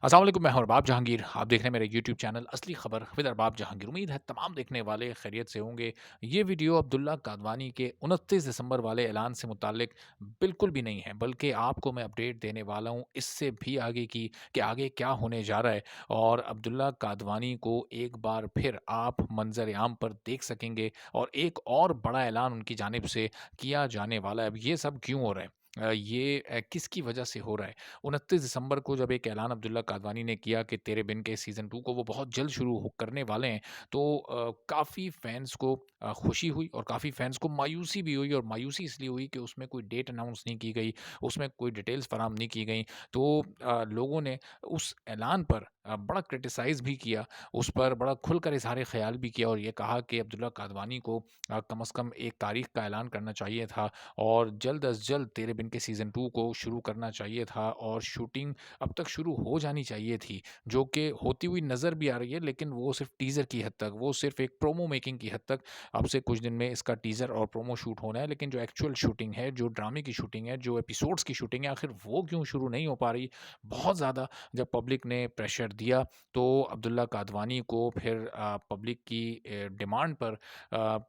अस्सलाम वालेकुम, मैं हूं अरबाब जहांगीर। आप देख रहे हैं मेरे यूट्यूब चैनल असली खबर विद अरबाब जहांगीर। उम्मीद है तमाम देखने वाले खैरियत से होंगे। ये वीडियो अब्दुल्ला कादवानी के 29 दिसंबर वाले ऐलान से मुताल्लिक बिल्कुल भी नहीं है, बल्कि आपको मैं अपडेट देने वाला हूं इससे भी आगे की कि आगे क्या होने जा रहा है। और अब्दुल्ला कादवानी को एक बार फिर आप मंजर आम पर देख सकेंगे और एक और बड़ा ऐलान उनकी जानिब से किया जाने वाला है। अब ये सब क्यों हो रहा है? ये किसकी वजह से हो रहा है? 29 दिसंबर को जब एक ऐलान अब्दुल्ला कादवानी ने किया कि तेरे बिन के सीज़न 2 को वो बहुत जल्द शुरू हो करने वाले हैं, तो काफ़ी फैन्स को खुशी हुई और काफ़ी फैन्स को मायूसी भी हुई। और मायूसी इसलिए हुई कि उसमें कोई डेट अनाउंस नहीं की गई, उसमें कोई डिटेल्स फराहम नहीं की गई। तो लोगों ने उस ऐलान पर बड़ा क्रिटिसाइज़ भी किया, उस पर बड़ा खुलकर इज़हार ख़याल भी किया और ये कहा कि अब्दुल्ला कादवानी को कम से कम एक तारीख़ का ऐलान करना चाहिए था और जल्द अज़ जल्द तेरे बिन के सीज़न 2 को शुरू करना चाहिए था और शूटिंग अब तक शुरू हो जानी चाहिए थी, जो कि होती हुई नज़र भी आ रही है, लेकिन वो सिर्फ़ टीज़र की हद तक, वो सिर्फ़ एक प्रोमो मेकिंग की हद तक। अब से कुछ दिन में इसका टीज़र और प्रोमो शूट होना है, लेकिन जो एक्चुअल शूटिंग है, जो ड्रामे की शूटिंग है, जो एपिसोड्स की शूटिंग है, आखिर वो क्यों शुरू नहीं हो पा रही? बहुत ज़्यादा जब पब्लिक ने प्रेशर दिया, तो अब्दुल्ला कादवानी को फिर पब्लिक की डिमांड पर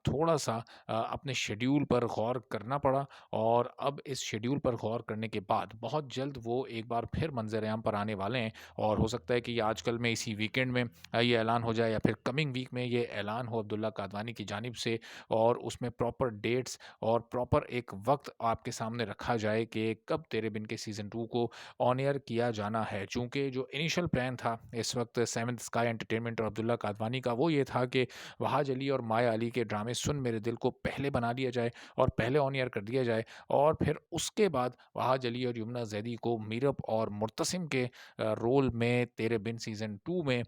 थोड़ा-सा अपने शेड्यूल पर गौर करना पड़ा। और अब इस शेड्यूल पर गौर करने के बाद बहुत जल्द वो एक बार फिर मंज़र-ए-आम पर आने वाले हैं और हो सकता है कि ये आजकल में इसी वीकेंड में ये ऐलान हो जाए या फिर कमिंग वीक में ये ऐलान हो अब्दुल्ला कादवानी की जानिब से और उसमें प्रॉपर डेट्स और प्रॉपर एक वक़्त आपके सामने रखा जाए कि कब तेरे बिन के सीज़न 2 को ऑन एयर किया जाना है। चूँकि जो इनिशियल प्लान था इस वक़्त सेवंथ स्काई एंटरटेनमेंट और अब्दुल्ला कादवानी का, वो ये था कि वहाज अली और माया अली के ड्रामे सुन मेरे दिल को पहले बना लिया जाए और पहले ऑन एयर कर दिया जाए और फिर उसके बाद वहाज अली और यमुना ज़ैदी को मीरब और मुर्तसिम के रोल में तेरे बिन सीज़न 2 में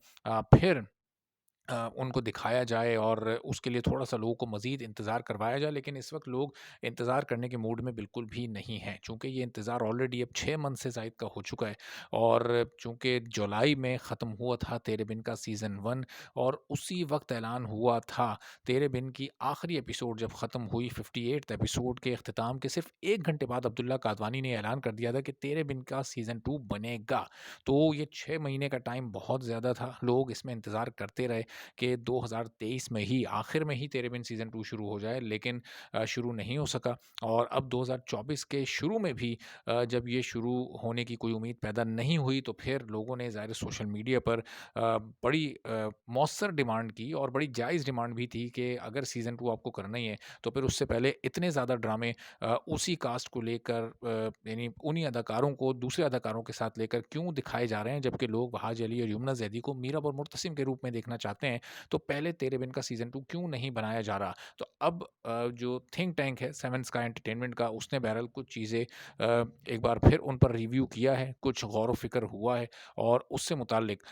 फिर उनको दिखाया जाए और उसके लिए थोड़ा-सा लोगों को मज़ीद इंतज़ार करवाया जाए। लेकिन इस वक़्त लोग इंतज़ार करने के मूड में बिल्कुल भी नहीं हैं, चूँकि ये इंतज़ार ऑलरेडी अब 6 मंथ से ज़ायद का हो चुका है। और चूँकि जुलाई में ख़त्म हुआ था तेरे बिन का सीज़न 1 और उसी वक़्त ऐलान हुआ था तेरे बिन की आखिरी एपिसोड जब ख़त्म हुई 58th एपिसोड के इख्तिताम के सिर्फ़ 1 घंटे बाद अब्दुल्ला कादवानी ने ऐलान कर दिया था कि तेरे बिन का सीज़न 2 बनेगा। तो ये 6 महीने का टाइम बहुत ज़्यादा था, लोग इसमें इंतज़ार करते रहे कि 2023 में ही आखिर में ही तेरे बिन सीज़न 2 शुरू हो जाए, लेकिन शुरू नहीं हो सका। और अब 2024 के शुरू में भी जब ये शुरू होने की कोई उम्मीद पैदा नहीं हुई, तो फिर लोगों ने ज़ाहिर सोशल मीडिया पर बड़ी मौसर डिमांड की और बड़ी जायज़ डिमांड भी थी कि अगर सीज़न 2 आपको करना ही है, तो फिर उससे पहले इतने ज़्यादा ड्रामे उसी कास्ट को लेकर यानी उन्हीं अदाकारों को दूसरे अदाकारों के साथ लेकर क्यों दिखाए जा रहे हैं, जबकि लोग वहाज अली और यमुना ज़ैदी को मीरब और मुर्तसिम के रूप में देखना चाहते हैं। तो पहले तेरे बिन का सीज़न 2 क्यों नहीं बनाया जा रहा? तो अब जो थिंक टैंक है सेवन स्काई एंटरटेनमेंट का, उसने बहरहाल कुछ चीज़ें एक बार फिर उन पर रिव्यू किया है, कुछ गौर-व-फ़िक्र हुआ है और उससे मुताल्लिक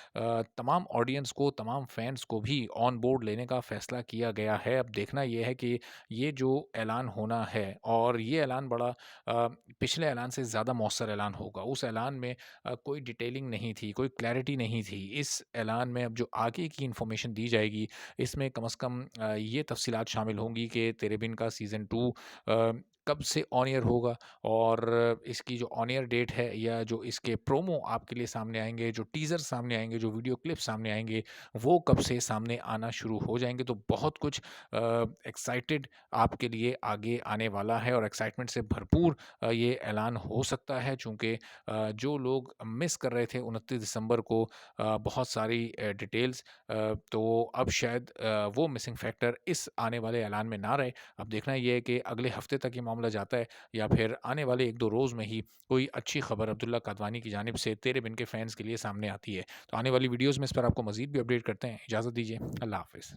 तमाम ऑडियंस को, तमाम फैन्स को भी ऑन बोर्ड लेने का फ़ैसला किया गया है। अब देखना ये है कि ये जो ऐलान होना है और ये ऐलान बड़ा पिछले ऐलान से ज़्यादा मौसर ऐलान होगा। उस ऐलान में कोई डिटेलिंग नहीं थी, कोई क्लैरिटी नहीं थी। इस ऐलान में अब जो आगे की इन्फॉर्मेशन दी जाएगी, इसमें कम से कम ये तफ़सीलात शामिल होंगी कि तेरे बिन का सीज़न 2 कब से ऑन एयर होगा और इसकी जो ऑन एयर डेट है या जो इसके प्रोमो आपके लिए सामने आएँगे, जो टीज़र सामने आएँगे, जो वीडियो क्लिप सामने आएँगे, वो कब से सामने आना शुरू हो जाएँगे। तो बहुत कुछ एक्साइटेड आपके लिए आगे आने वाला है और एक्साइटमेंट से भरपूर ये ऐलान हो सकता है, चूँकि जो लोग मिस कर रहे थे 29 दिसंबर को बहुत सारी डिटेल्स, तो अब शायद वो मिसिंग फैक्टर इस आने वाले ऐलान में ना रहे। अब देखना ये है कि अगले हफ्ते तक ये मामला जाता है या फिर आने वाले 1-2 रोज़ में ही कोई अच्छी खबर अब्दुल्ला कादवानी की जानिब से तेरे बिन के फैन्स के लिए सामने आती है। तो आने वाली वीडियोज़ में इस पर आपको मज़ीद भी अपडेट करते हैं। इजाज़त दीजिए। अल्लाह हाफ़िज़।